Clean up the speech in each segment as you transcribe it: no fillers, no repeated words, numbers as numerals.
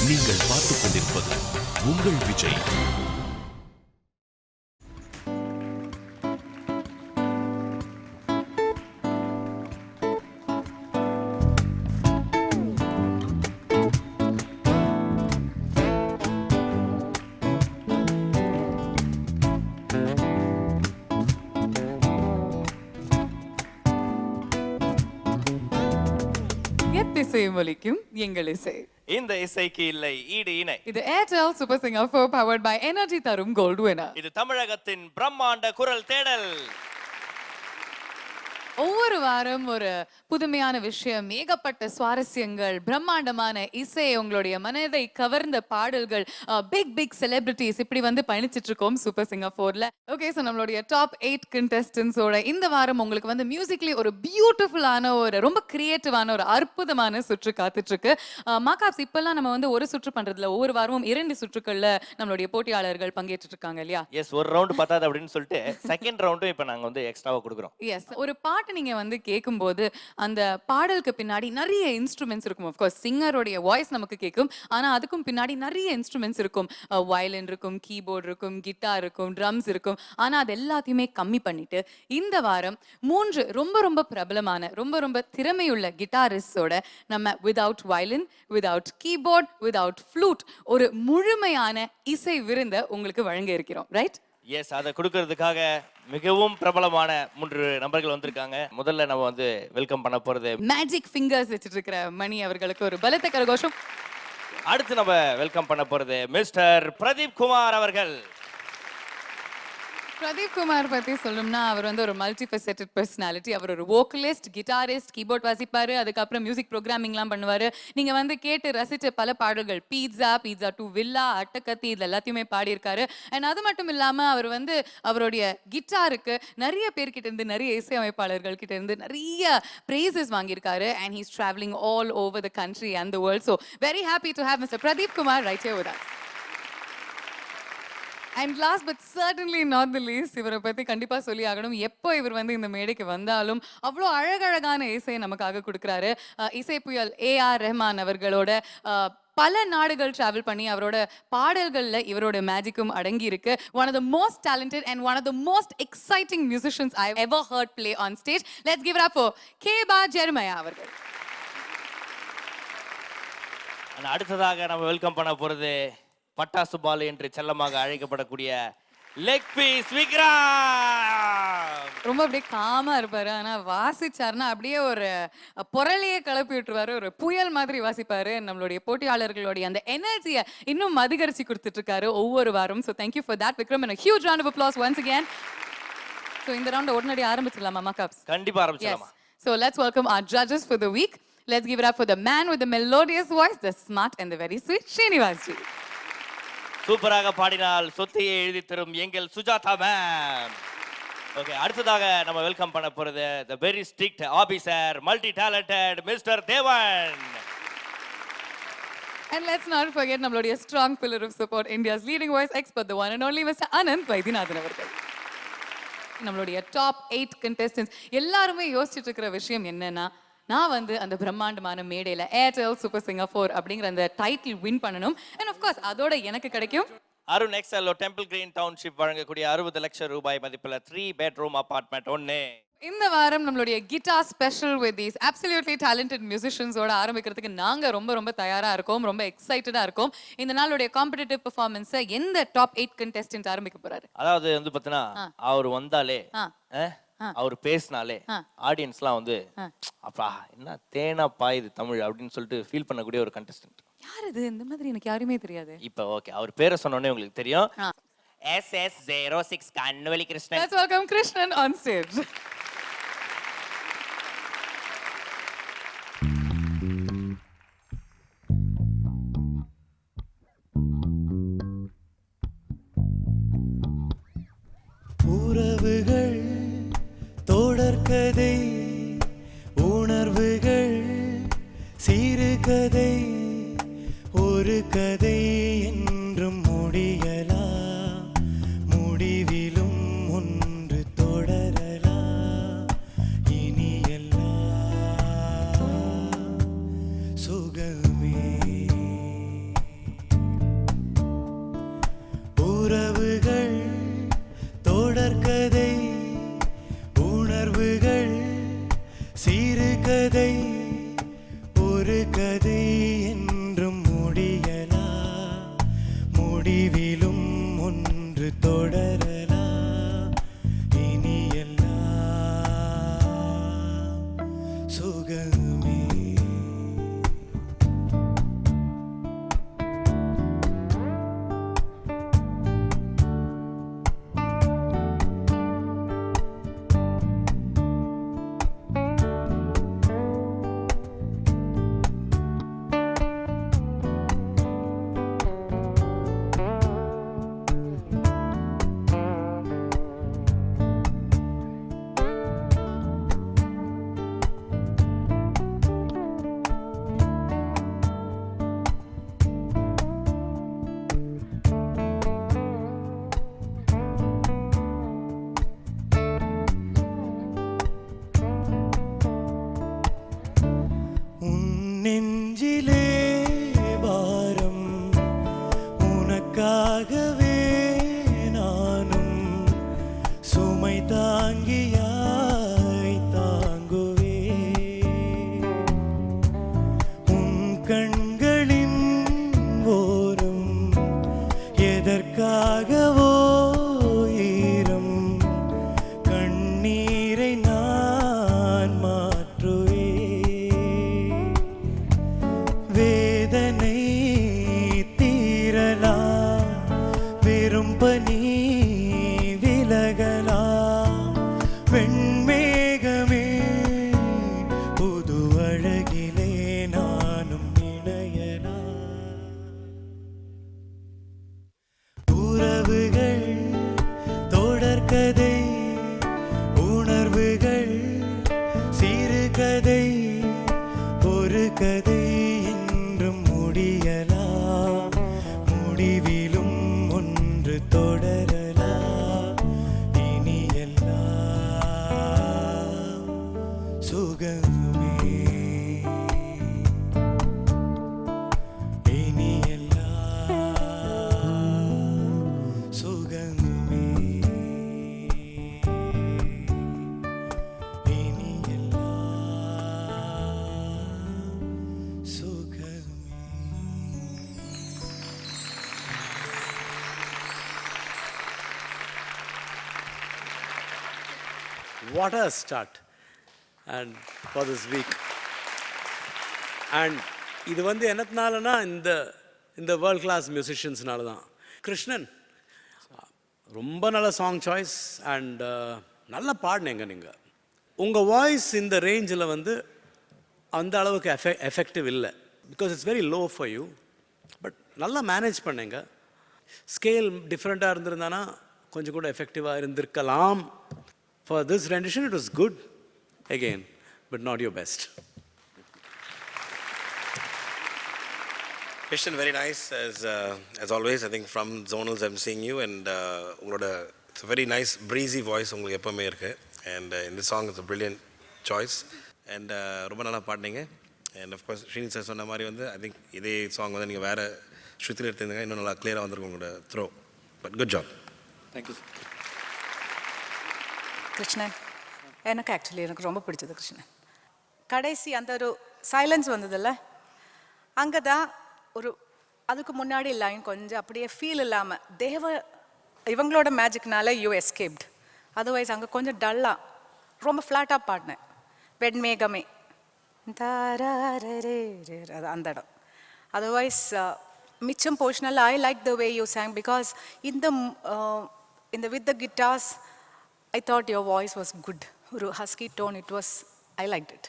நீங்கள் பார்த்துக் கொண்டிருப்பது உங்கள் விஜய். எத்திசையும் ஒலிக்கும் எங்கள் இசை. இந்த இசைக்கு இல்லை ஈடு இணை. இது Airtel super singer 4 powered by energy தரும் கோல்ட் வினர். இது தமிழகத்தின் பிரம்மாண்ட குரல் தேடல். ஒவ்வொரு வாரம் ஒரு புதுமையான விஷயம், ஏகப்பட்ட சுவாரஸ்யங்கள், பிரம்மாண்டமான இசை, உங்களுடைய மனதை கவர்ந்த பாடல்கள், பிக் செலிபிரிட்டிஸ், இப்படி வந்து பயணிச்சிட்டு இருக்கோம் சூப்பர் சிங்கர் 4ல. ஓகே, ஸோ நம்மளுடைய டாப் 8 கண்டெஸ்டன்ஸோட இந்த வாரம் உங்களுக்கு வந்து மியூசிக்லி ஒரு பியூட்டிஃபுல்லான ஒரு ரொம்ப கிரியேட்டிவான ஒரு அற்புதமான சுற்று காத்துட்டு இருக்கு. மாகாப்ஸ் இப்பெல்லாம் நம்ம வந்து ஒரு சுற்று பண்றதுல ஒவ்வொரு வாரமும் 2 சுற்றுக்கள்ல நம்மளுடைய போட்டியாளர்கள் பங்கேற்று இருக்காங்க இல்லையா? எஸ், ஒரு ரவுண்ட் பத்தாது அப்படின்னு சொல்லிட்டு செகண்ட் ரவுண்டும் இப்போ நாங்க வந்து எக்ஸ்ட்ராவா கொடுக்குறோம். எஸ், ஒரு பாட்டு நீங்க வந்து கேட்கும்போது அந்த பாடலுக்கு பின்னாடி நிறைய இன்ஸ்ட்ருமெண்ட்ஸ் இருக்கும். ஆஃப் கோர்ஸ் சிங்கரோடைய வாய்ஸ் நமக்கு கேட்கும், ஆனா அதுக்கும் பின்னாடி நிறைய இன்ஸ்ட்ருமெண்ட்ஸ் இருக்கும். வயலின் இருக்கும், கீபோர்டு இருக்கும், கிட்டார் இருக்கும், ட்ரம்ஸ் இருக்கும். ஆனா அது எல்லாத்தையுமே கம்மி பண்ணிட்டு இந்த வாரம் 3 ரொம்ப பிரபலமான ரொம்ப திறமையுள்ள கிட்டாரிஸ்டோட நம்ம without violin, without keyboard, without flute ஒரு முழுமையான இசை விருந்தை உங்களுக்கு வழங்க இருக்கிறோம். ரைட்? எஸ், அதை கொடுக்கறதுக்காக மிகவும் பிரபலமான 3 நபர்கள் வந்திருக்காங்க. முதல்ல நம்ம வந்து வெல்கம் பண்ண போறது மேஜிக் ஃபிங்கர்ஸ் வச்சிட்டு இருக்கிற மணி அவர்களுக்கு ஒரு பலத்த கரகோஷம். அடுத்து நம்ம வெல்கம் பண்ண போறது மிஸ்டர் பிரதீப் குமார் அவர்கள். பிரதீப் குமார் பத்தி சொல்லணும்னா அவர் வந்து ஒரு மல்டிஃபெசெட்டட் பர்சனாலிட்டி. அவர் ஒரு வோக்கலிஸ்ட், கிட்டாரிஸ்ட், கீபோர்ட் வாசிப்பாரு, அதுக்கப்புறம் மியூசிக் ப்ரோக்ராமிங்லாம் பண்ணுவாரு. நீங்க வந்து கேட்டு ரசிச்ச பல பாடல்கள் பீட்சா 2, வில்லா, அட்டக்கத்தி, இது எல்லாத்தையுமே பாடியிருக்காரு. அண்ட் அது மட்டும் இல்லாம அவர் வந்து அவருடைய கிட்டாருக்கு நிறைய பேர்கிட்ட இருந்து, நிறைய இசையமைப்பாளர்கள் கிட்ட இருந்து நிறைய பிரேசஸ் வாங்கியிருக்காரு. And he's travelling all over the country and the world. So very happy to have mister Pradeep Kumar right here with us. And last but certainly not the least, இவரை பற்றி கண்டிப்பாக சொல்லி ஆகணும். எப்போ இவர் வந்து இந்த மேடைக்கு வந்தாலும் அவ்வளோ அழகழகான இசையை நமக்காக கொடுக்குறாரு. இசை புயல் ஏஆர் ரஹ்மான் அவர்களோட பல நாடுகள் டிராவல் பண்ணி அவரோட பாடல்கள்ல இவரோட மேஜிக்கும் அடங்கி இருக்கு. One of the most talented and one of the most exciting musicians I ever heard play on stage. Let's give it up for Keba Jeremiah அவர்கள். அடுத்ததாக நம்ம வெல்கம் பண்ண போறது பட்டாசு பாலு என்று செல்லமாக அழைக்கப்படக்கூடிய லெக் பீஸ் விக்ரம். ரொம்ப அப்படியே காமா இருப்பாரு, ஆனா வாசிச்சாருன்னா அப்படியே ஒரு பொருளையே கிளப்பி விட்டுருவாரு. ஒரு புயல் மாதிரி வாசிப்பாரு. நம்மளுடைய போட்டியாளர்களுடைய அந்த எனர்ஜியை இன்னும் அதிகரிச்சு கொடுத்துட்டு இருக்காரு ஒவ்வொரு வாரம். So thank you for that Vikram, and a huge round of applause once again. So இந்த ரவுண்ட் உடனடி ஆரம்பிச்சிடலாமா மாகாப்ஸ்? கண்டிப்பா ஆரம்பிச்சிடலாமா? So let's welcome our judges for the week. Let's give it up for the man with the melodious voice, the smart and the very sweet Srinivas ji. சூப்பராக பாடினால் சொத்தையை எழுதி தரும் எங்கள் Sujatha ma'am. Okay, அடுத்ததாக நம்ம வெல்கம் பண்ண போறது the very strict officer, multi talented mister தேவன். And let's not forget நம்மளுடைய strong pillar of support, India's leading voice expert, the one and only Mr. Anand Vaidyanathan அவர்கள். நம்மளுடைய டாப் 8 contestants எல்லாருமே யோசிச்சுட்டு இருக்கிற விஷயம் என்னன்னா, நான் வந்து அந்த பிரம்மாண்டமான மேடையில ஏர்டெல் சூப்பர் சிங்கர் 4 அப்படிங்கிற அந்த டைட்டில் வின் பண்ணணும். அண்ட் ஆஃப் கோர்ஸ் அதோட எனக்கு கிடைக்கும் Arun excel temple green township வழங்கக்கூடிய 60 லட்சம் ரூபாய் மதிப்புள்ள 3 பெட்ரூம் அபார்ட்மெண்ட் 1. இந்த வாரம் நம்மளுடைய guitar special with these absolutely talented மியூசிஷியன்ஸோட ஆரம்பிக்கிறதுக்கு நாங்க ரொம்ப தயாரா இருக்கோம், ரொம்ப எக்ஸைட்டடா இருக்கோம். இந்த நாளுடைய காம்படிட்டிவ் பெர்ஃபார்மன்ஸை எந்த டாப் 8 கண்டெஸ்டன்ட் ஆரம்பிக்க போறாரு? அதாவது வந்து பார்த்தீங்கன்னா அவர் வந்தாலே, அவர் பேசினாலே ஆடியன்ஸ்லாம் வந்து அப்பா என்ன தேனா பாயுது தமிழ் அப்படின்னு சொல்லிட்டு ஃபீல் பண்ணக்கூடிய ஒரு கண்டெஸ்டன்ட். யார் இது? இந்த மாதிரி எனக்கு யாருமே தெரியாது. இப்போ ஓகே, அவர் பேரை சொன்னோடனே உங்களுக்கு தெரியும். SS06 கண்ணுவலி Krishnan. Let's welcome Krishnan on stage. உறவுகள் தொடர்கதை, உணர்வுகள் சிறுகதை, ஒரு கதை என்றும் முடியலாம், முடிவிலும் ஒன்று தொடரலாம், இனி எல்லாம் சுகமே. உறவுகள் தொடர்கதை, உணர்வுகள் சிறுகதை, ஒரு கதை என்றும் முடியலா, முடிவிலும் ஒன்று தொடரலா, இனி எல்லாம் சுகமே. நெஞ்சிலே பாரம் உனக்காகவே நானும் சுமை தாங்கியாய் தாங்குவே. உன் கண்களின் ஓரம் எதற்காகவோ ஈரம், கண்ணீரை நான் மாற்றுவே. வேதனை தீரலா, விரும்பனி விலகலா, வெண்மேகமே புது அழகிலே நானும் இணையலா. உறவுகள் தொடர்கதை, உணர்வுகள் சிறுகதை, ஒரு கதை என்றும் முடியலா, முடிவிலும் ஒன்று தொடரலா, இனி எல்லாம் சுகமே, இனி எல்லாம் சுகமே, இனி எல்லாம் சுகமே. What a start and for this week. And இது வந்து என்னத்தினாலனா இந்த வேர்ல்ட் கிளாஸ் மியூசிஷியன்ஸ்னால தான். கிருஷ்ணன் ரொம்ப நல்ல சாங் சாய்ஸ் அண்ட் நல்லா பாடினீங்க நீங்கள். உங்கள் வாய்ஸ் இந்த ரேஞ்சில் வந்து அந்த அளவுக்கு எஃபெக்டிவ் இல்லை, because it's very low for you. But நல்லா மேனேஜ் பண்ணீங்க. ஸ்கேல் டிஃப்ரெண்ட்டாக இருந்திருந்தானா கொஞ்சம் கூட எஃபெக்டிவாக இருந்திருக்கலாம். For this rendition, it was good again, but not your best. Christian, very nice as always. I think from Zonals I'm seeing you, and it's a very nice breezy voice உங்களுக்கு எப்பவுமே இருக்கு. And in this song it's a brilliant choice. And ரொம்ப நல்லா பாடுனீங்க. And of course Srini sir சொன்ன மாதிரி வந்து I think இதே song வந்து நீங்க வேற ஸ்ருதியில எடுத்தீங்க இன்னும் நல்லா கிளியரா வந்திருக்கும் உங்களோட throw. But good job. Thank you. Krishnan, எனக்கு ரொம்ப பிடிச்சது கிருஷ்ணன். கடைசி அந்த ஒரு சைலன்ஸ் வந்ததில்ல, அங்கே தான் ஒரு அதுக்கு முன்னாடி லைன் கொஞ்சம் அப்படியே ஃபீல் இல்லாமல் இவங்களோட மேஜிக்னால யூ எஸ்கேப்ட். அதர்வைஸ் அங்கே கொஞ்சம் டல்லாக ரொம்ப ஃப்ளாட்டாக பாடினேன். வெண்மேகமே அது அந்த இடம். அதர்வைஸ் மிச்சம் போர்ஷனல் I like the way you sang, because இந்த with the guitars I thought your voice was good. ஒரு husky tone, I liked it.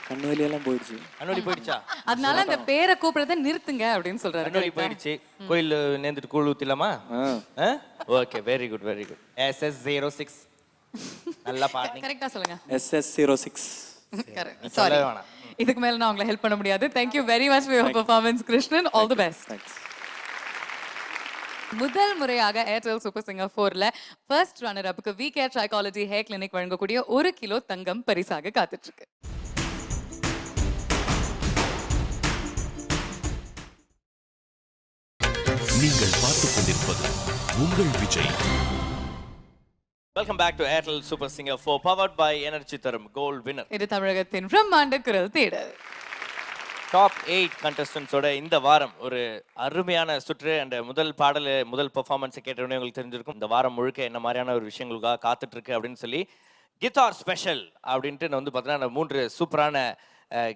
கண்ணுவலியெல்லாம் போயிடுச்சு. கண்ணொலி போயிடுச்சா? அதனால அந்த பேரை கூப்பிடுறத நிறுத்துங்க அப்படின்னு சொல்றாரு. கண்ணொலி போயிடுச்சு. கோயில் நேர்ந்துட்டு கூழ் ஊத்திலாமா? Okay, very good very good. SS06 நல்லா பாடுனீங்க. கரெக்ட்டா சொல்லுங்க. SS06. கரெக்ட். சாரி. இதுக்கு மேல நான் உங்களை ஹெல்ப் பண்ண முடியாது. Thank you very much for your performance, Krishnan. All the best. Thanks. முதல் முறையாக ஏர்டெல் சூப்பர் சிங்கர் 4ல ஃபர்ஸ்ட் ரன்னர் அப்புக்கு விகேர் ட்ரைகாலஜி ஹேர் கிளினிக் வழங்கக்கூடிய 1 கிலோ தங்கம் பரிசாக காத்துட்டு இருக்கு. நீங்கள் பார்த்துக் கொண்டிருப்பது உங்கள் Vijay. Welcome back to Airtel super singer 4 powered by energy தரும் கோல்ட் வின்னர். இது தமிழகத்தின் பிரம்மாண்ட குரல் தேடல். டாப் 8 கண்டஸ்டன்ஸோட இந்த வாரம் ஒரு அருமையான சுற்று அண்ட் முதல் பாடல் முதல் பெர்ஃபார்மன்ஸை கேட்டவுடனே உங்களுக்கு தெரிஞ்சிருக்கும் இந்த வாரம் முழுக்க என்ன மாதிரியான ஒரு விஷயங்களுக்காக காத்துட்டு இருக்கு அப்படின்னு சொல்லி கித்தார் ஸ்பெஷல் அப்படின்ட்டு நான் வந்து பார்த்தீங்கன்னா 3 சூப்பரான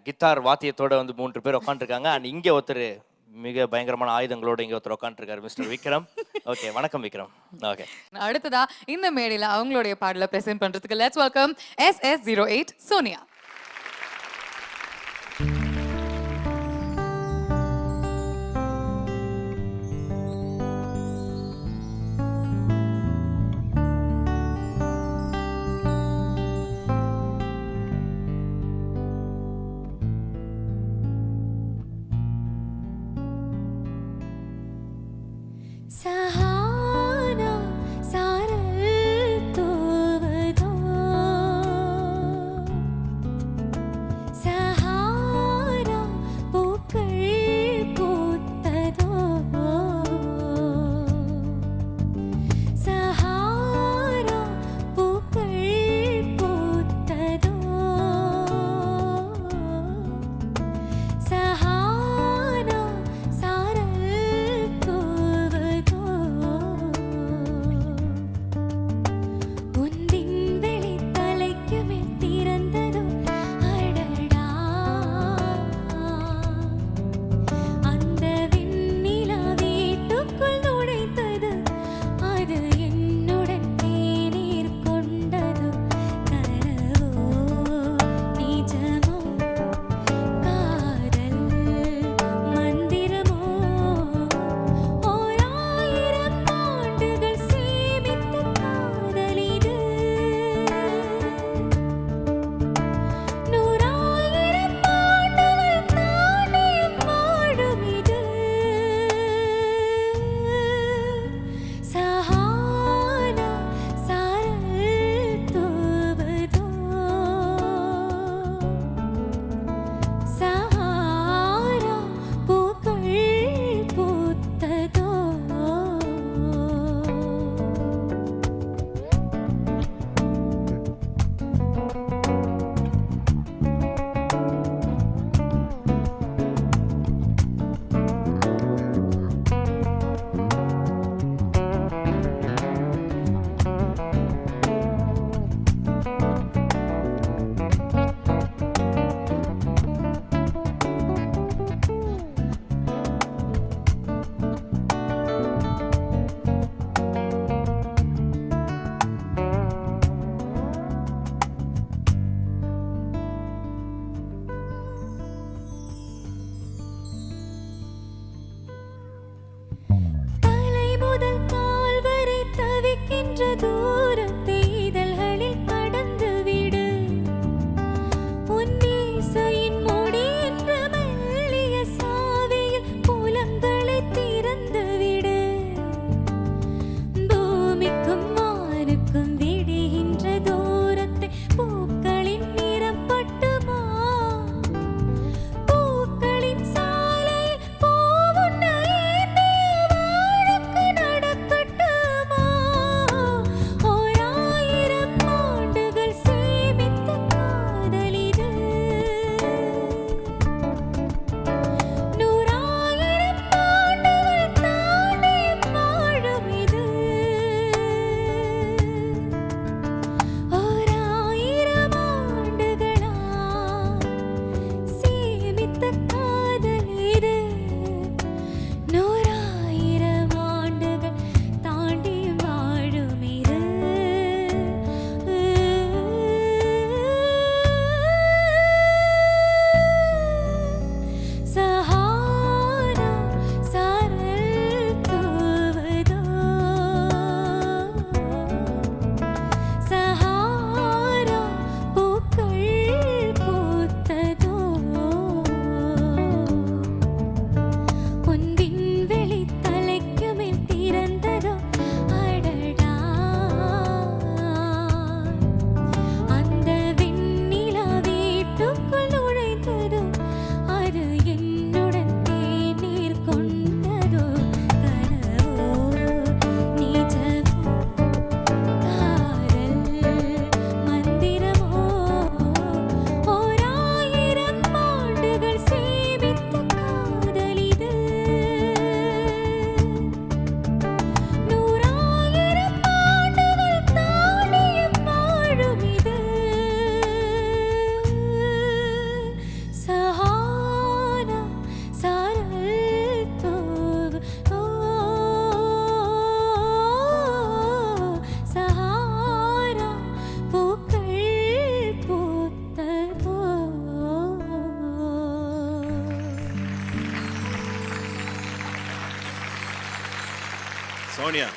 கித்தார் வாத்தியத்தோட வந்து 3 பேர் உட்காந்துருக்காங்க. அண்ட் இங்கே ஒருத்தர் மிக பயங்கரமான ஆயுதங்களோட இங்கே ஒருத்தர் உட்காந்துருக்காரு, மிஸ்டர் விக்ரம். ஓகே, வணக்கம் விக்ரம். ஓகே, அடுத்ததா இந்த மேடையில அவங்களுடைய பாடலை பிரசன்ட் பண்றதுக்கு let's welcome SS08 Sonia. Sahana சாரல் தூவதோ சஹாரா பூக்கள் பூத்ததோ சஹாரா பூக்கள் பூத்ததோ சஹானா சாரல் தூவதோ உந்தின் வெளித்தலைக்கு மேல் திறந்ததோ அடடா அந்த வெண்ணிலா வீட்டுக்குள் நுழைத்தது அது என்னுடன் தேநீர் கொண்டது கனவோ நிஜமோ காதல் மந்திரமோ ஓர் 1000 ஆண்டுகள் சேமித்த காதலிது 100,000 ஆண்டுகள் தாண்டியும் வாழும் இது சஹானா சாரல் தூவதோ சஹாரா பூக்கள் பூத்ததோ தலை முதல் கால் வரை தவிக்கின்ற தூரத்தை இதழ்களில் கடந்து விடு உன் மீசையின் முடி என்ற மெல்லிய சாவியில் புலங்களை திறந்து விடு பூமிக்கும் வானுக்கும் விடுகின்ற தூரத்தை பூக்களின் நிறம் பட்டுமா பூக்களின் சாலையில் பூவுண்ண ஏந்திய வாழுக்கு நடக்கட்டுமா ஓ Sonia,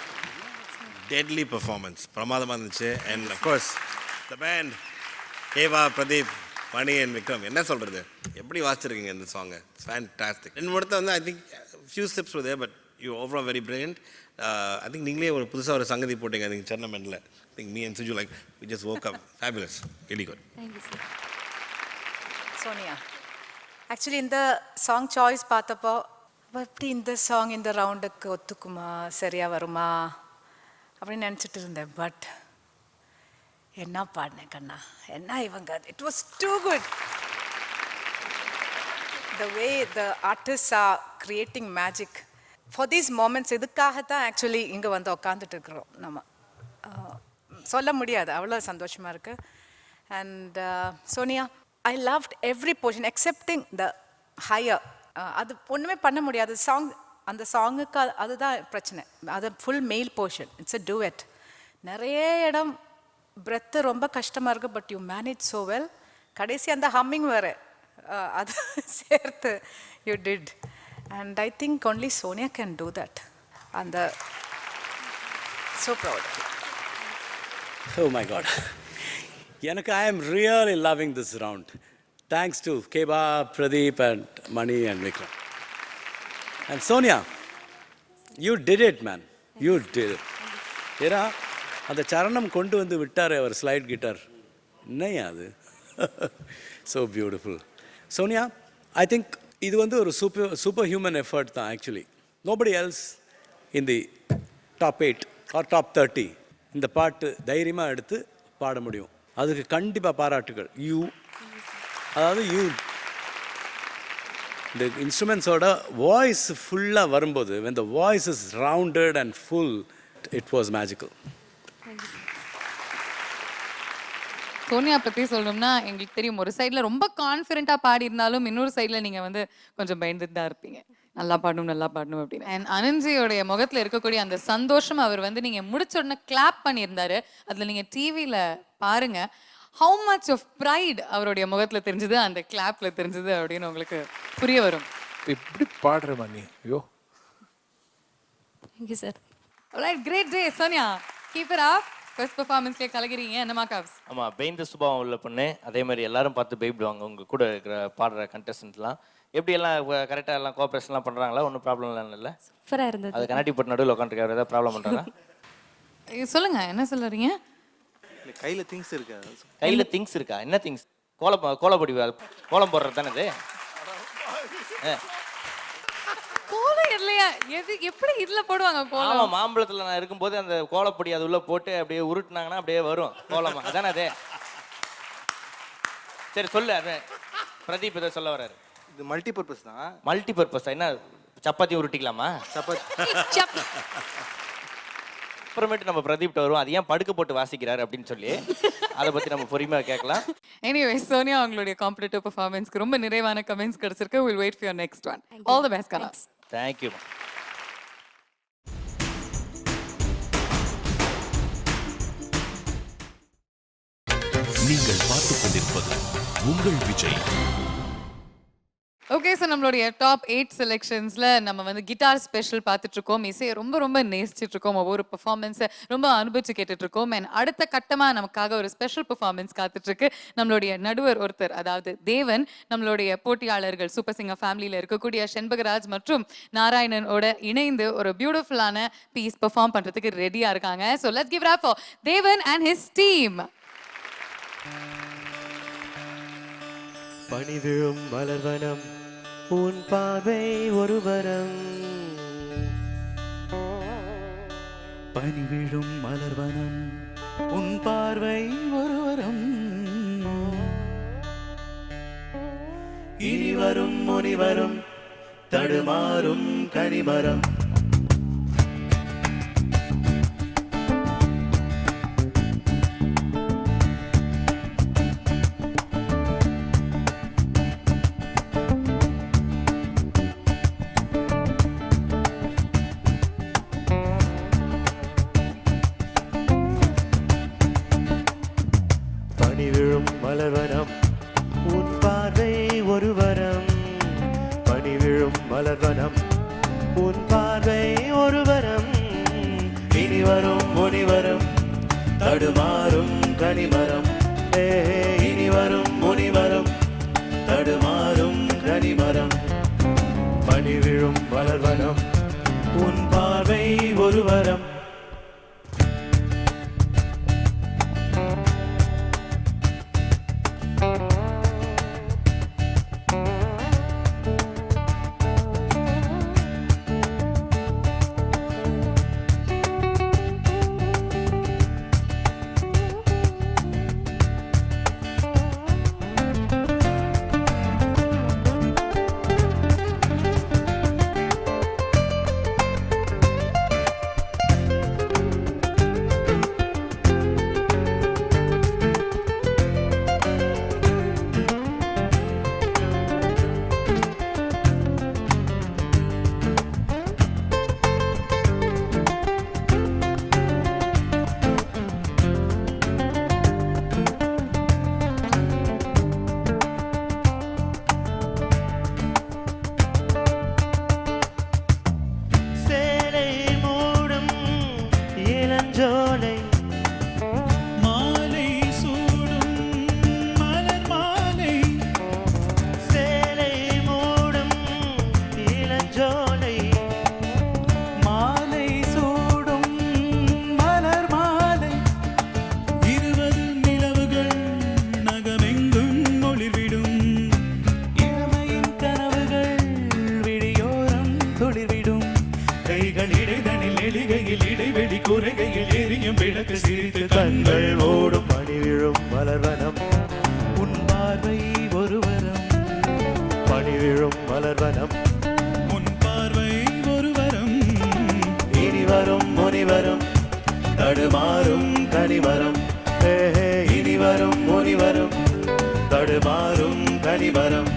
deadly performance. பிரமாதமாக இருந்துச்சு. And of course, the band, Keva, Pradeep, Mani and Vikram. என்ன சொல்கிறது, எப்படி வாசிச்சிருக்கீங்க இந்த சாங்கை? It's fantastic. ரெண்டு மூணு வந்து I think few steps were there, but you overall very brilliant. I think நீங்களே ஒரு புதுசாக ஒரு சங்கதி போட்டீங்க நீங்கள் சர்ணமெண்டில். I think me and Suju, like, we just woke up. Fabulous. Really good. Thank you sir. Sonia, actually இந்த சாங் சாய்ஸ் பார்த்தப்போ எப்படி இந்த சாங் இந்த ரவுண்டுக்கு ஒத்துக்குமா, சரியாக வருமா அப்படின்னு நினச்சிட்டு இருந்தேன். பட் என்ன பாடினேன் கண்ணா, என்ன இவங்க, it was too good. The way the artist are creating magic for these moments. இதுக்காக தான் ஆக்சுவலி இங்கே வந்து உட்காந்துட்டு இருக்கிறோம் நம்ம. சொல்ல முடியாது, அவ்வளோ சந்தோஷமாக இருக்குது. And Sonia, I loved every portion excepting the higher. அது ஒன்றுமே பண்ண முடியாது. சாங், அந்த சாங்குக்கு அதுதான் பிரச்சனை. அது full male portion, it's a duet. நிறைய இடம் பிரெத்து ரொம்ப கஷ்டமாக இருக்குது, but you manage so well. கடைசி அந்த ஹம்மிங் வேறு, அது சேர்த்து you did. And I think only Sonia can do that. அந்த so proud. Oh my God. எனக்கு I am really loving this round. Thanks to Keba, Pradeep and Mani and Vikram. And Sonia, you did it, man. You did it. ஏன்னா அந்த சரணம் கொண்டு வந்து விட்டார் அவர் slide guitar. என்னையா அது? So beautiful. Sonia, I think இது வந்து ஒரு சூப்பர் ஹியூமன் எஃபர்ட் தான் actually. Nobody else in the top 8 or top 30 இந்த பாட்டு தைரியமாக எடுத்து பாட முடியும். அதுக்கு கண்டிப்பாக பாராட்டுகள். அதாவது இந்த இன்ஸ்ட்ருமெண்ட்ஸோட வாய்ஸ் ஃபுல்லாக வரும்போது, when the voice is rounded and full, it was magical. Sonia பற்றி சொல்லணும்னா எங்களுக்கு தெரியும், ஒரு சைடில் ரொம்ப கான்ஃபிடென்ட்டாக பாடி இருந்தாலும் இன்னொரு சைடில் நீங்கள் வந்து கொஞ்சம் பயந்துட்டு தான் இருப்பீங்க, நல்லா பாடணும் அப்படின்னு. அண்ட் அனந்த்ஜியோடைய முகத்தில் இருக்கக்கூடிய அந்த சந்தோஷம், அவர் வந்து நீங்கள் முடிச்ச உடனே கிளாப் பண்ணியிருந்தாரு, அதில் நீங்கள் டிவியில் பாருங்க, ஹவு மச் ஆஃப் ப்ரைட் அவருடைய முகத்தில் தெரிஞ்சது, அந்த கிளாப்பில் தெரிஞ்சது அப்படின்னு உங்களுக்கு புரிய வரும். எப்படி பாடுற மணி, ஐயோ. Thank you sir. Alright, great day, Sonia. Keep it up. First பெர்ஃபார்மன்ஸ்லேயே கலகிறீங்க, என்னமா காப்ஸ்? ஆமாம், பெயிண்ட் சுபாவம் உள்ள பொண்ணு. அதே மாதிரி எல்லாரும் பார்த்து பயப்படுவாங்க உங்கள் கூட இருக்கிற பாடுற கண்டஸ்டன்ட்லாம். எப்படி எல்லாம் கரெக்டாக எல்லாம் கோஆப்ரேஷன்லாம் பண்ணுறாங்களா? ஒன்றும் ப்ராப்ளம் இல்லை? சூப்பராக இருந்தது. அது கண்ணாடி போட்டு நடுவில் உட்காந்துருக்காரு, ஏதாவது ப்ராப்ளம் பண்ணுறாங்க? சொல்லுங்க, என்ன சொல்லுறீங்க? கையில் திங்ஸ் இருக்கா? கையில் திங்ஸ் இருக்கா? என்ன திங்ஸ்? கோலப்பொடி, கோலம் போடுறது தானே இது? கோலம் இல்லையா? எப்படி இதுல போடுவாங்க கோலம்? ஆமாம், மாம்பழத்தில் நான் இருக்கும்போது அந்த கோலப்பொடி அது உள்ள போட்டு அப்படியே உருட்டுனாங்கன்னா அப்படியே வரும் கோலமா, அதானே அது? சரி சொல்லு, அது பிரதீப் இதை சொல்ல வர்றாரு. இது மல்டி பர்பஸ் தான். மல்டி பர்பஸ் என்ன? சப்பாத்தி உருட்டிக்கலாமா? சப்பாத்தி. அப்புறமேட்டு நம்ம பிரதீப்ட்ட வருவோம், அது ஏன் படுக்க போட்டு வாசிக்கிறாரு அப்படின்னு சொல்லி அதை பற்றி நம்ம பொறுமையாக கேட்கலாம். எனிவே, சோனியா, உங்களுடைய காம்படிட்டிவ் பெர்ஃபார்மன்ஸ்க்கு ரொம்ப நிறைவான கமெண்ட்ஸ் கிடைச்சிருக்கு. We'll wait for your next one. All the best, Kala. Thank you. நீங்கள் பார்த்துக் கொண்டிருப்பது உங்கள் விஜய். ஓகே சார், நம்மளுடைய டாப் 8 செலெக்ஷன்ஸில் நம்ம வந்து கிட்டார் ஸ்பெஷல் பார்த்துட்டு இருக்கோம். இசையை ரொம்ப நேசிச்சுட்டு இருக்கோம். ஒவ்வொரு பெர்ஃபார்மன்ஸை ரொம்ப அனுபவிச்சு கேட்டுட்டு இருக்கோம். அண்ட் அடுத்த கட்டமாக நமக்காக ஒரு ஸ்பெஷல் பெர்ஃபார்மன்ஸ் காத்துட்ருக்கு. நம்மளுடைய நடுவர் ஒருத்தர், அதாவது தேவன், நம்மளுடைய போட்டியாளர்கள் சூப்பர் சிங்கர் ஃபேமிலியில் இருக்கக்கூடிய செண்பகராஜ் மற்றும் நாராயணனோட இணைந்து ஒரு பியூட்டிஃபுல்லான பீஸ் பெர்ஃபார்ம் பண்ணுறதுக்கு ரெடியாக இருக்காங்க. So let's give it up for தேவன் அண்ட் ஹிஸ் டீம். பணிவிழும் மலர்வனம் உன் பார்வை ஒரு வரம். பணிவிழும் மலர்வனம் உன் பார்வை ஒரு வரம். இனிவரும் முனிவரும் தடுமாறும் கனிமரம். மலர்வனம் உன் பார்வை ஒரு வரம். பணிவிழும் மலர்வனம் உன் பார்வை ஒரு வரம். வரும் முனிவரும் தடுமாறும் கனிமரம் இனி வரும் முனிவரும் தடுமாறும் கனிமரம் பனி விழும் வளர்வனம் உன் பார்வை ஒரு வரம் குறைகையில் எரியும் விளக்கு சிரித்து கண்கள் ஓடும் பனி விழும் மலர்வனம் உன் பார்வை ஒரு வரம் பனி விழும் மலர்வனம் உன் பார்வை ஒரு வரம் இனி வரும் முனிவரும் தடுமாறும் கனிமரம் இனி வரும் முனிவரும் தடுமாறும் கனிமரம்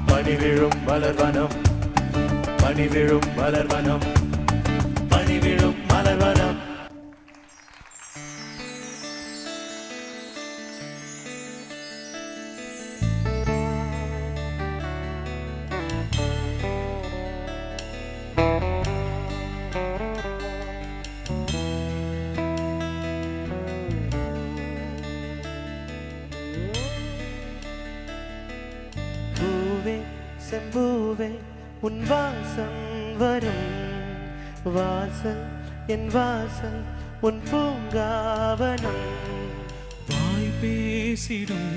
பனி விழும் மலர்வனம் பனி விழும் மலர்வனம் பனி விழும் மலர்வனம் பூவே செம்பூவே உன் வாசம் வரும் வாசல் என் வாசல் உன் பூங்காவனம் வாய் பேசிடும்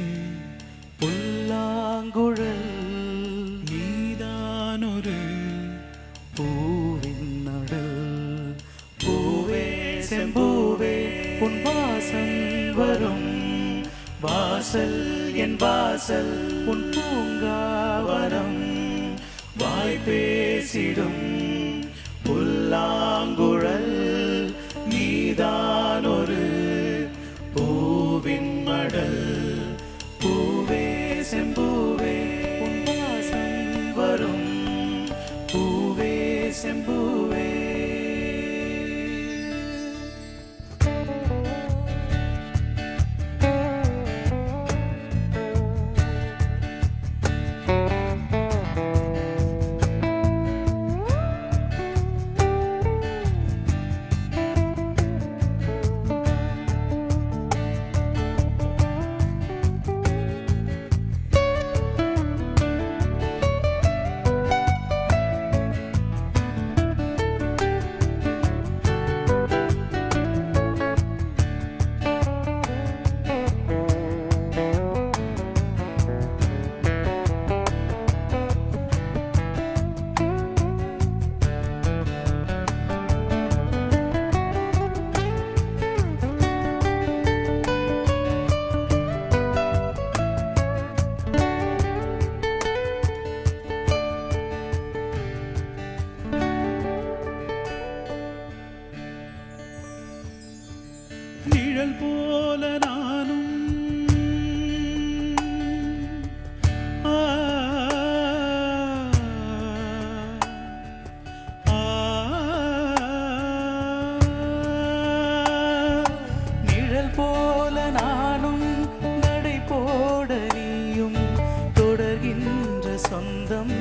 புல்லாங்குழல் நீதான் ஒரு பூவின் நடல் பூவே செம்பூவே உன் வாசம் வரும் வாசல் என் வாசல் உன் பூங்காவனம் வாய் பேசிடும் புல்லாங்குழல் நீதான் ஒரு பூவின் மடல் பூவே செம்பூவே உன் வாசம் வரும் பூவே செம்பூவே நிழல் போல நானும் நிழல் போல நானும் நடை போட நீயும் தொடர்கின்ற சொந்தம்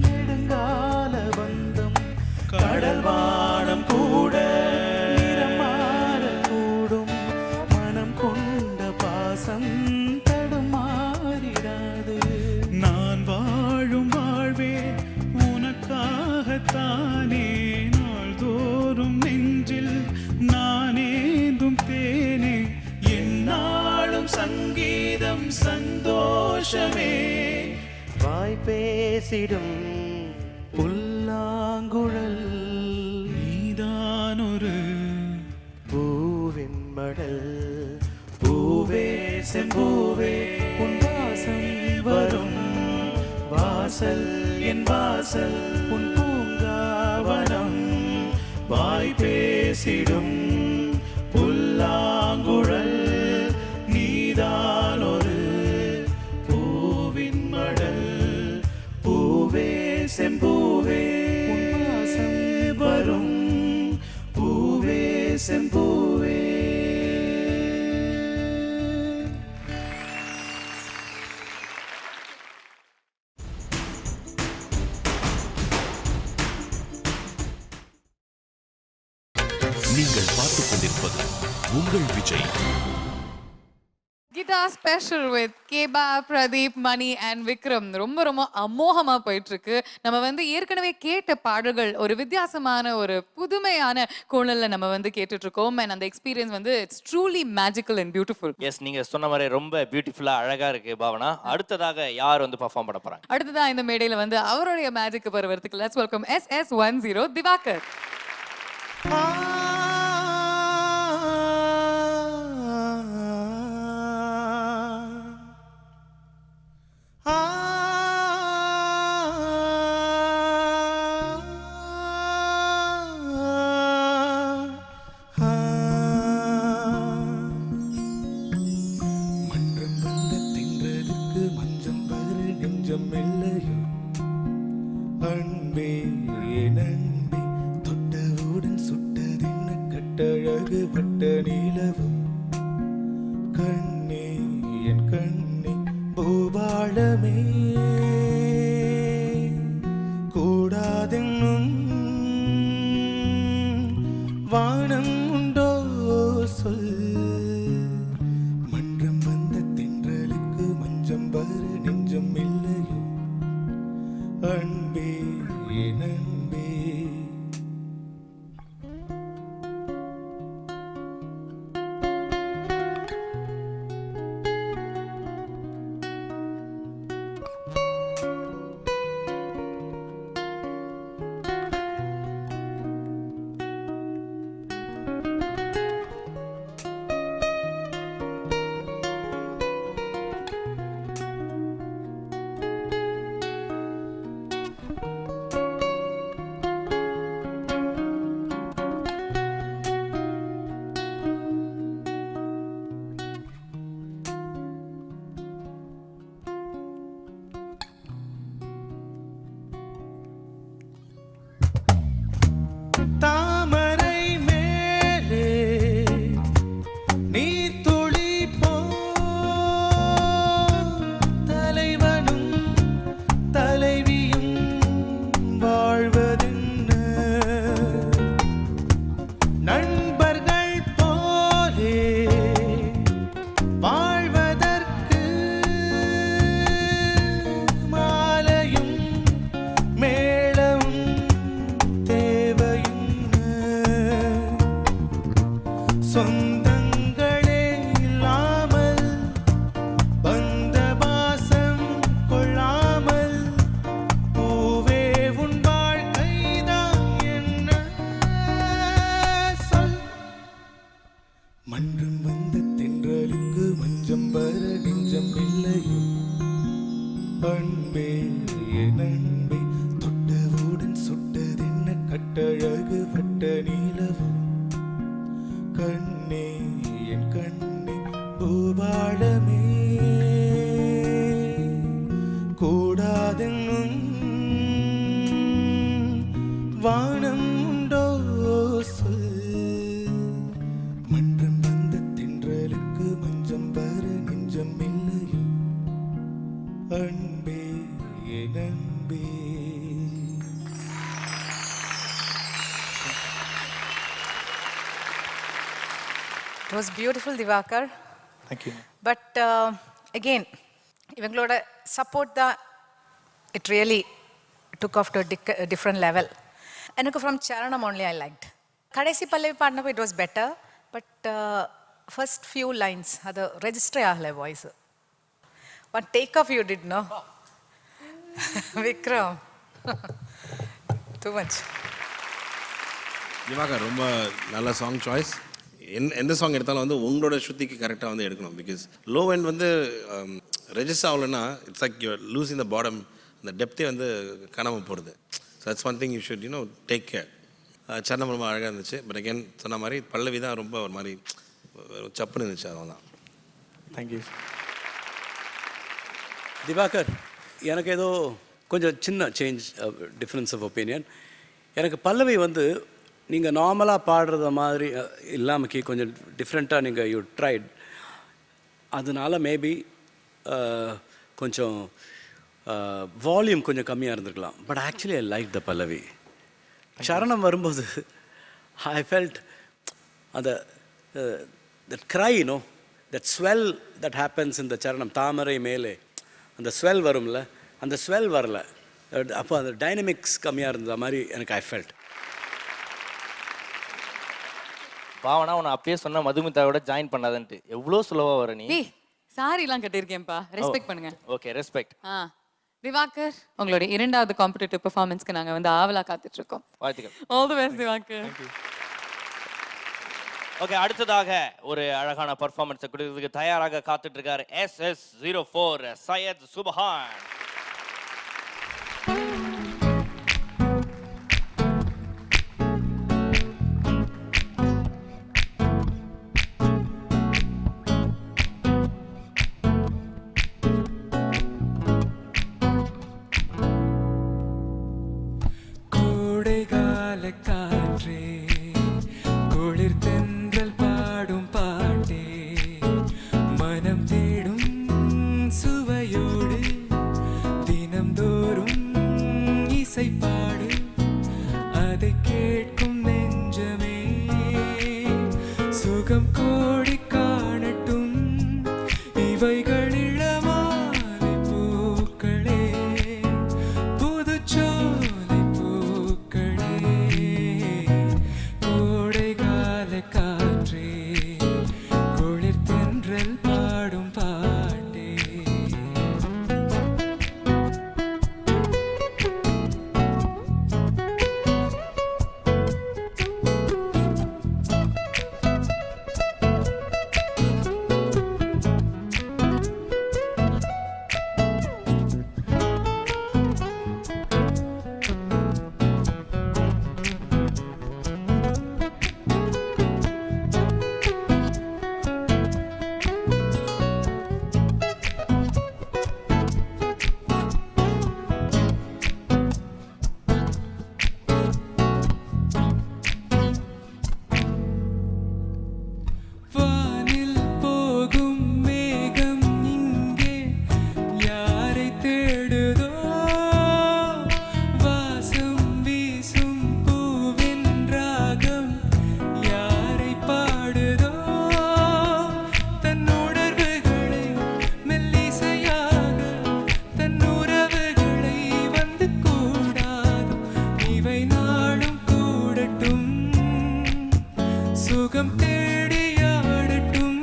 நெடுங்கால பந்தம் கடல் வானம் கூட நிறம் சந்தோஷமே வாய் பேசிடும் புல்லாங்குழல் நீதான் ஒரு பூவின் மடல் பூவே செம்பூவே உன் வாசம் வரும் வாசல் என் வாசல் உன் பூங்காவனம் வாய் பேசிடும் புல்லாங்குழல் நீதான் ஒரு பூவின் மடல் பூவே செம்பூவே உன் வாசம் வரும் பூவே செம்பூவே. நீங்கள் பார்த்துக் கொண்டிருப்பது உங்கள் Vijay. Guitar special with Keba, Pradeep, Mani and Vikram. ரொம்ப ரொம்ப அமோகமா போயிட்டு இருக்கு. நம்ம வந்து ஏற்கனவே கேட்ட பாடல்கள் ஒரு வித்தியாசமான ஒரு புதுமையான கோணல்ல நம்ம வந்து கேட்டுட்டு இருக்கோம். and அந்த எக்ஸ்பீரியன்ஸ் வந்து it's truly magical and beautiful. Yes, நீங்க சொன்ன மாதிரி ரொம்ப பியூட்டிஃபுல்லா அழகா இருக்கு பாவனா. அடுத்ததாக யார் வந்து பெர்ஃபார்ம் பண்ண போறாங்க? அடுத்ததா இந்த மேடையில வந்து அவருடைய மேஜிக் பரவறதுக்கு லெட்ஸ் வெல்கம் SS10 திவாகர். மன்றம் வந்த திங்களுக்கு மஞ்சம் வரு நெஞ்சம் மெல்லையோ அன்பே என் அன்பே தொட்டவுடன் சுட்டதென்ன கட்டழகு வட்ட நிலவு கண்ணே என் கண்ணே பூபாளமே கூடாதென்னும் வானம் உண்டோ சொல் மன்றம் வந்த தென்றலுக்கு மஞ்சம் வரு நெஞ்சம் இல்லையோ அன்பே என் அன்பே. தாமரை மேலே நீர்த்துளி தலைவனும் தலைவியும் வாழ்வதென்ன நண்பர்கள் போலே வாழ்வதற்கு மாலையும் மேளமும் தேவையும் சொந்தங்களே இல்லாமல் பந்த பாசம் கொள்ளாமல் பூவே உன் வாழ்க்கைதான் என்ன சொல் மன்றம் வந்த தென்றலுக்கு மஞ்சம் வர நெஞ்சம் இல்லையோ அன்பே என் அன்பே தொட்டவுடன் சுட்டதென்ன கட்டழகு வட்ட நீலவு கண்ணே என் கண்ணே பூபாளமே கூடாதென்னும் வானம் உண்டோ சொல் மன்றம் வந்த தென்றலுக்கு மஞ்சம் வர நெஞ்சம் இல்லையோ அன்பே என் அன்பே. It was beautiful, Divakar. Thank you. But again, இவங்களோட சப்போர்ட் தான் it really took off to different level. எனக்கு from charanam only I liked. கடைசி பல்லவி பாடினப்போ it was better, but first few lines அது ரெஜிஸ்டர் ஆகலை voice. One take off you did, no? Vikram. Too much. Diwakar ரொம்ப நல்ல சாங் சாய்ஸ். எந்த song எடுத்தாலும் வந்து உங்களோட ஸ்ருதிக்கு கரெக்டாக வந்து எடுக்கணும். பிகாஸ் லோ எண்ட் வந்து ரெஜிஸ்டர் ஆகலைன்னா இட்ஸ் லைக் யூ லூசிங் த பாடம், அந்த டெப்த்தே வந்து காணாமல் போகிறது. So that's one thing you should take care. சரணம் ரொம்ப அழகாக இருந்துச்சு. பட் அகேன் சொன்ன மாதிரி பல்லவி தான் ரொம்ப ஒரு மாதிரி சப்புன்னு இருந்துச்சு. அதெல்லாம் தேங்க்யூ. திவாகர், எனக்கு ஏதோ கொஞ்சம் சின்ன சேஞ்ச் டிஃப்ரென்ஸ் ஆஃப் ஒப்பீனியன். எனக்கு பல்லவி வந்து நீங்கள் நார்மலாக பாடுறத மாதிரி இல்லாமக்கி கொஞ்சம் டிஃப்ரெண்ட்டாக நீங்கள் யூ ட்ரைட். அதனால மேபி கொஞ்சம் வால்யூம் கொஞ்சம் கம்மியாக இருந்திருக்கலாம். But actually I like the pallavi. சரணம் வரும்போது ஐ ஃபெல்ட் அந்த that cry, no that swell that happens இந்த சரணம். தாமரை மேலே அந்த ஸ்வெல் வரும்ல, அந்த ஸ்வெல் வரல. அப்போ அந்த டைனமிக்ஸ் கம்மியாக இருந்த மாதிரி எனக்கு ஐ ஃபெல்ட். பாவனா உன்னை அப்பயே சொன்ன மதுமிதாவோட ஜாயின் பண்ணாதன்ட்டு. எவ்வளோ சுலவா வர நீ. சாரிலாம் கட்டியிருக்கேன்ப்பா, ரெஸ்பெக்ட் பண்ணுங்க. Okay, respect. திவாகர், உங்களுடைய 2வது காம்படிட்டிவ் பெர்ஃபார்மன்ஸ்க்கு நாங்க வந்து ஆவலா காத்துட்டு இருக்கோம். வாழ்த்துக்கள். All the best Diwakar. Okay, அடுத்ததாக ஒரு அழகான பர்ஃபார்மன்ஸை கொடுக்கிறதுக்கு தயாராக காத்துட்டு இருக்காரு SS04 சையத் சுபஹான். கோடைகால காற்றே, குளிர் தென்றல் பாடும் பாட்டே, மனம் தேடும் சுவையோடு தினம்தோறும் இசை பாடு. அதை கேட்கும் நெஞ்சமே சுகம் கோடி காணட்டும். இவைகள் இளமாலை பூக்களே, புதுச்சோலை பூக்களே. கோடைகால காற்றே, குளிர் தென்றல் பாடும் பாட்டே. வானில் போகும் மேகம் இங்கே யாரை தேடுதோ? வாசம் வீசும் பூவின் ராகம் யாரை பாடுதோ? தன் உணர்வுகளை மெல்லிசையாக, தன் உறவுகளை வந்து கூடாதோ? இவை நாளும் கூடட்டும், சுகம் தேடியாடட்டும்.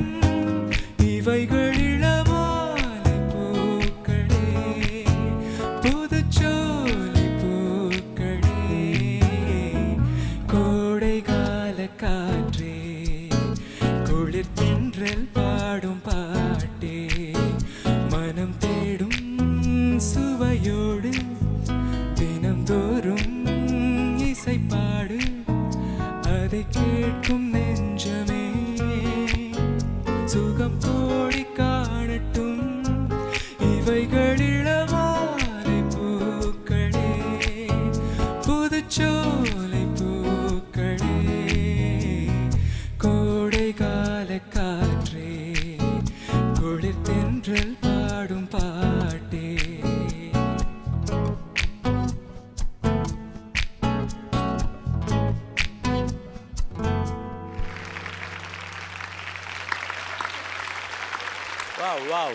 இவைகள் இளமாலை பூக்களே, புதுச்சோலை பூக்களே. கோடைகால காற்றே, குளிர் தென்றல் பாடும் பாட்டே, மனம் தேடும் சுவையோடு தினம்தோறும் இசை பாடு. அதை கேட்கும் நெஞ்சமே சுகம் கோடி காணட்டும். இவைகள் இளமாலை பூக்களே, புதுச்சோலை பூக்களே. கோடைகால காற்றே, குளிர் தென்றல் பாடும் பாட்டே. Wow, wow.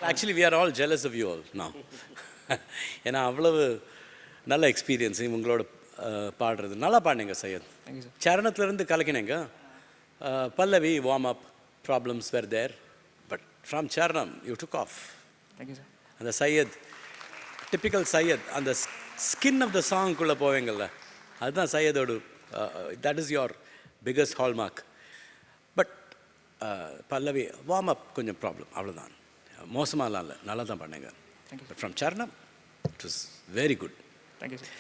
Actually, we are all jealous of you all now. ஏன்னா அவ்வளவு நல்ல எக்ஸ்பீரியன்ஸ் இவங்களோட பாடுறது. நல்லா பாடினீங்க சையத். சரணத்துலேருந்து கலக்கினீங்க. Pallavi warm up problems were there, but from charanam you took off. Thank you sir. அந்த சையத், டிப்பிக்கல் சையத், அந்த ஸ்கின் ஆஃப் த சாங்குள்ளே போவீங்கள்ல, அதுதான் சையதோடு, that is your biggest hallmark. But pallavi warm up கொஞ்சம் ப்ராப்ளம், அவ்வளோதான். மோசமாலாம் இல்லை, நல்லா தான் பண்ணீங்க. But from charanam it was very good. Thank you sir.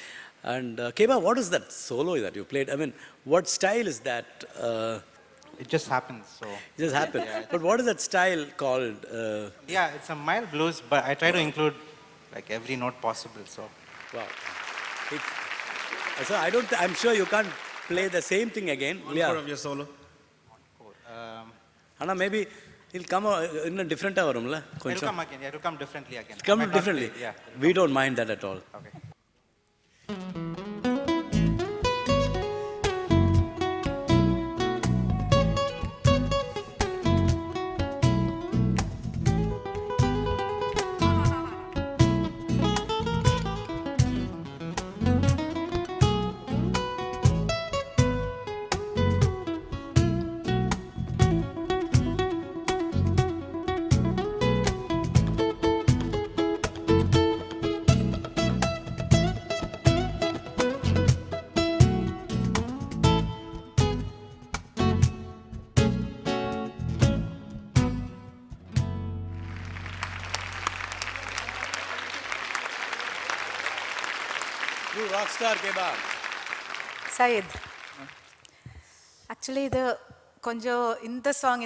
And Keba, what is that solo that you played? I mean, what style is that? It just happens. So It just happened. But what is that style called? yeah, it's a mild blues, but I try to include like every note possible. So Wow. So I don't. I'm sure you can't play the same thing again. One of your solo. Anna, maybe it'll come in a different varumla. it'll come again. Yeah, it'll come differently again. Come I might not differently. play, yeah. We don't mind that at all. Okay. You rock star, Keba. Syed, actually இது கொஞ்சம் இந்த song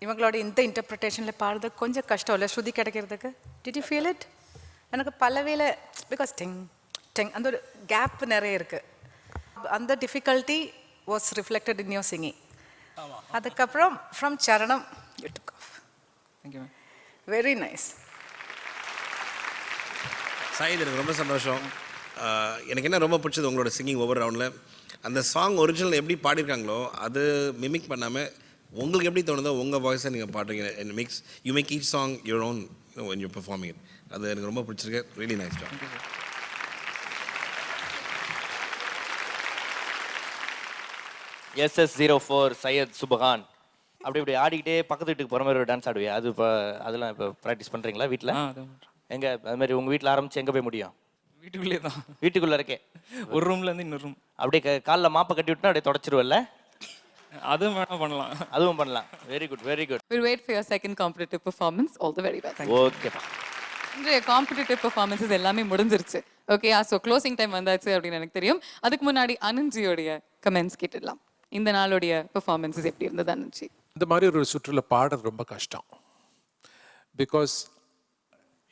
இவங்களோட இந்த இன்டர்பிரிட்டேஷனில் பாடுறது கொஞ்சம் கஷ்டம் இல்லை ஸ்ருதி கிடைக்கிறதுக்கு. Did you feel it? எனக்கு பல்லவியில் பிகாஸ் டெங் டெங் அந்த ஒரு கேப் நிறைய இருக்குது. அந்த difficulty was reflected in your singing. அதுக்கப்புறம் from charanam you took off. Thank you ma'am. Very nice. Saeed, எனக்கு ரொம்ப சந்தோஷம். எனக்கு என்ன ரொம்ப பிடிச்சது உங்களோட சிங்கிங் ஒவ்வொரு ரவுண்டில் அந்த சாங் ஒரிஜினல் எப்படி பாடியிருக்காங்களோ அது மிமிக் பண்ணாமல் உங்களுக்கு எப்படி தோணுதோ உங்கள் வாய்ஸை நீங்கள் பாடுறீங்க. And mix you make each song your own when you're performing it. அது எனக்கு ரொம்ப பிடிச்சிருக்கு. Really nice job. SS04 Syed சுபஹான். அப்படி இப்படி ஆடிக்கிட்டே பக்கத்து வீட்டுக்கு போகிற மாதிரி ஒரு டான்ஸ் ஆடுவியா? அது இப்போ அதெல்லாம் இப்போ ப்ராக்டிஸ் பண்ணுறீங்களா வீட்டில்? எங்கே அது மாதிரி உங்கள் வீட்டில் ஆரம்பிச்சு எங்கே போய் முடியும்? வீட்டுக்குள்ளே தான். வீட்டுக்குள்ளே இருக்கே ஒரு ரூம்லேருந்து இன்னொரு ரூம். அப்படியே காலில் மாப்பை கட்டி விட்டுனா அப்படியே தொடச்சிருவல்ல? அதுவும் வேணால் பண்ணலாம். அதுவும் பண்ணலாம். Very good, very good. We'll wait for your second competitive performance. All the very best. ஓகேப்பா. இன்றைய காம்படிட்டிவ் பெர்ஃபார்மன்ஸஸ் எல்லாமே முடிஞ்சிருச்சு. ஓகே, ஸோ க்ளோசிங் டைம் வந்தாச்சு அப்படின்னு எனக்கு தெரியும். அதுக்கு முன்னாடி அனந்த்ஜியோடைய கமெண்ட்ஸ் கேட்டுடலாம். இந்த நாளுடைய பெர்ஃபார்மன்ஸஸ் எப்படி இருந்தது அனந்த்ஜி? இந்த மாதிரி ஒரு சுற்றுல பாடுறது ரொம்ப கஷ்டம். பிகாஸ்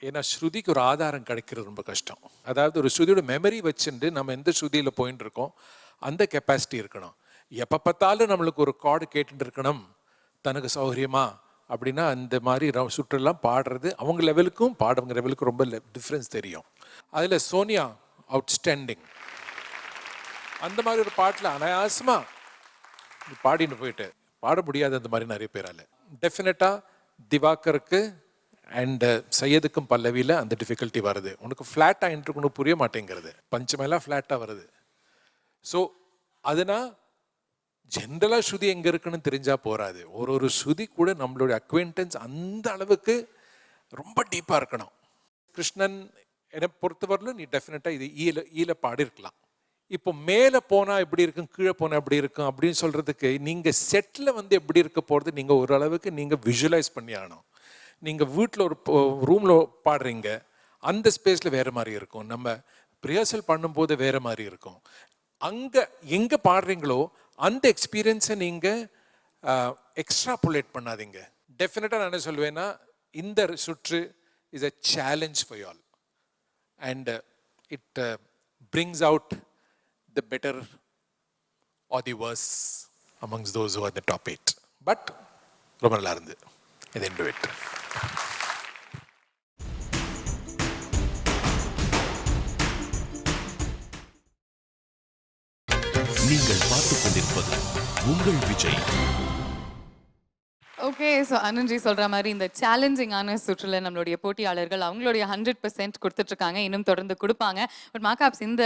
ஏன்னா ஸ்ருதிக்கு ஒரு ஆதாரம் கிடைக்கிறது ரொம்ப கஷ்டம். அதாவது ஒரு ஸ்ருதியோட மெமரி வச்சுட்டு நம்ம எந்த ஸ்ருதியில் போயிட்டு இருக்கோம் அந்த கெப்பாசிட்டி இருக்கணும். எப்போ பார்த்தாலும் நம்மளுக்கு ஒரு கார்டு கேட்டுட்டு இருக்கணும் தனக்கு சௌகரியமா அப்படின்னா அந்த மாதிரி சுற்றெல்லாம் பாடுறது அவங்க லெவலுக்கும் பாடுறவங்க லெவலுக்கும் ரொம்ப டிஃப்ரென்ஸ் தெரியும். அதில் சோனியா அவுட்ஸ்டாண்டிங். அந்த மாதிரி ஒரு பாட்டில் அனாயாசமாக பாடின்னு போயிட்டு பாட முடியாது அந்த மாதிரி நிறைய பேரால். டெஃபினட்டாக திவாகருக்கு அண்ட் சையதுக்கும் பல்லவியில் அந்த டிஃபிகல்ட்டி வருது. உனக்கு ஃப்ளாட்டாக இன்ட்ருக்கணும் புரிய மாட்டேங்கிறது, பஞ்சமெல்லாம் ஃப்ளாட்டாக வருது. ஸோ அதனால் ஜென்ரலாக ஸ்ருதி எங்கே இருக்குன்னு தெரிஞ்சால் போகாது. ஒரு ஸ்ருதி கூட நம்மளுடைய அக்வைண்டன்ஸ் அந்த அளவுக்கு ரொம்ப டீப்பாக இருக்கணும். கிருஷ்ணன் என்னை பொறுத்தவரையிலும் நீ டெஃபினட்டாக இது ஈல பாடிருக்கலாம். இப்போ மேலே போனால் எப்படி இருக்கும், கீழே போனால் எப்படி இருக்கும் அப்படின்னு சொல்கிறதுக்கு நீங்கள் செட்டில் வந்து எப்படி இருக்க போகிறது நீங்கள் ஓரளவுக்கு நீங்கள் விஷுவலைஸ் பண்ணி ஆகணும். நீங்கள் வீட்டில் ஒரு ரூமில் பாடுறீங்க, அந்த ஸ்பேஸில் வேறு மாதிரி இருக்கும். நம்ம ரிஹர்சல் பண்ணும்போது வேறு மாதிரி இருக்கும். அங்கே எங்கே பாடுறீங்களோ அந்த எக்ஸ்பீரியன்ஸை நீங்கள் எக்ஸ்ட்ராபுலேட் பண்ணாதீங்க. டெஃபினட்டாக நான் என்ன சொல்வேன்னா இந்த சுற்று is a challenge for you all and it brings out the better or the worse amongst those who are the top 8. But ரொம்ப நல்லா இருந்து. இது end it. நீங்கள் பார்த்துக் கொண்டிருப்பது உங்கள் விஜய். ஓகே, ஸோ அனந்த்ஜி சொல்கிற மாதிரி இந்த சேலஞ்சிங்கான சுற்றுல நம்மளுடைய போட்டியாளர்கள் அவங்களுடைய 100% கொடுத்துட்ருக்காங்க, இன்னும் தொடர்ந்து கொடுப்பாங்க. பட் மாகாப்ஸ் இந்த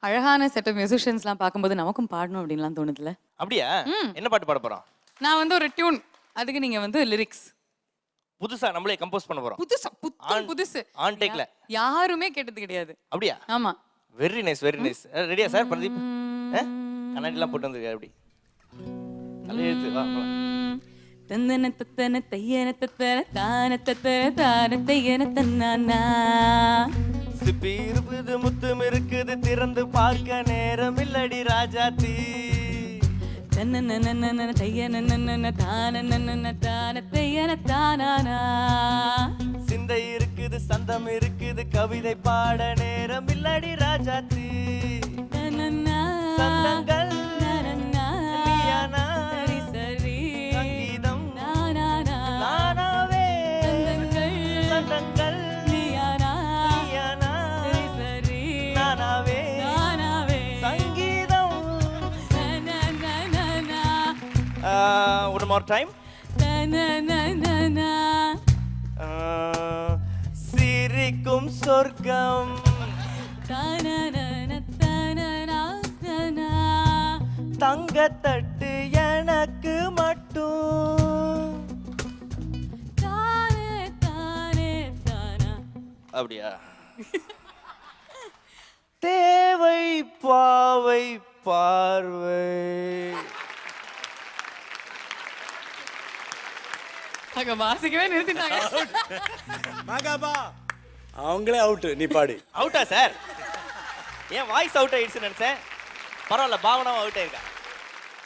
அழகான செட் ஆஃப் மியூசிஷியன்ஸ்லாம் பார்க்கும்போது நமக்கும் பாடணும் அப்படின்லாம் தோணுதுல? அப்படியா? என்ன பாட்டு பாட போகிறோம்? நான் வந்து ஒரு டியூன், அதுக்கு நீங்கள் வந்து லிரிக்ஸ். புதுசா நம்மளே கம்போஸ் பண்ண போறோம். புதுசா புத்தம் புதுசு ஆன் டேக்ல. யாருமே கேட்டது கிடையாது. அப்படியா? ஆமா. Very nice very nice. ரெடியா சார் பிரதீப்? கண்ணாடிலாம் போட்டு வந்திருக்காரு அப்படி. நல்ல எழுத்து வா போலாம். தந்தன தத்தன தையன தத்தன தான தத்தன தான தையன தன்னானா. சிப்பி இருக்குது முத்தும் இருக்குது திறந்து பார்க்க நேரம் இல்லடி ராஜாத்தி. தன்னன தையன நன்னன தான நன்னன தான தையன தானானா. சிந்தை இருக்குது சந்தம் இருக்குது கவிதை பாட நேரம் இல்லடி ராஜாத்தி. தன்னனா சந்தங்கள் நனனா. நீயானா. சரி சரி. சங்கீதம் நானானா. நானாவே. சந்தங்கள் சந்தங்கள் நீயானா. நீயானா. சரி சரி. நானாவே. நானாவே. சங்கீதம். தனனனனா. one more time. தனனனனா. சிரிக்கும் சொர்க்கம். தனனன தனனா. தங்கத்தட்டு எனக்கு மட்டும். தானே தானே தானா. அப்படியா? தேவை பாவை பார்வை. அங்க வாசிக்கவே நிறுத்திட்டாங்க. மகாபா அவங்களே அவுட்டு, நீ பாடி. அவுட்டா சார்? ஏன் வாய்ஸ் அவுட் ஆயிடுச்சுன்னு நினைச்சேன். பரவாயில்ல, பாவனாவும் அவுட் ஆயிருக்கா.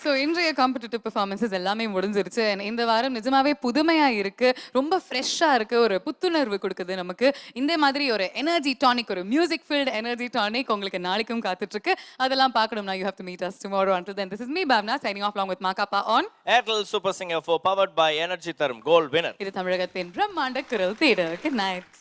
ஸோ இன்றைய காம்படிட்டிவ் பெர்ஃபார்மன்ஸஸ் எல்லாமே முடிஞ்சிருச்சு. And இந்த வாரம் நிஜமாவே புதுமையா இருக்கு, ரொம்ப ஃப்ரெஷ்ஷாக இருக்கு, ஒரு புத்துணர்வு கொடுக்குது நமக்கு. இந்த மாதிரி ஒரு எனர்ஜி டானிக், ஒரு மியூசிக் ஃபீல்டு எனர்ஜி டானிக் உங்களுக்கு நாளைக்கும் காத்துட்டு இருக்கு. அதெல்லாம் பார்க்கணும்னா you have to meet us tomorrow. Until then, this is me Bhavna signing off along with Makapa on Airtel super singer 4 powered by energy தரும் கோல்ட் வினர். இது தமிழகத்தின் பிரம்மாண்ட குரல் தேடல். Good night.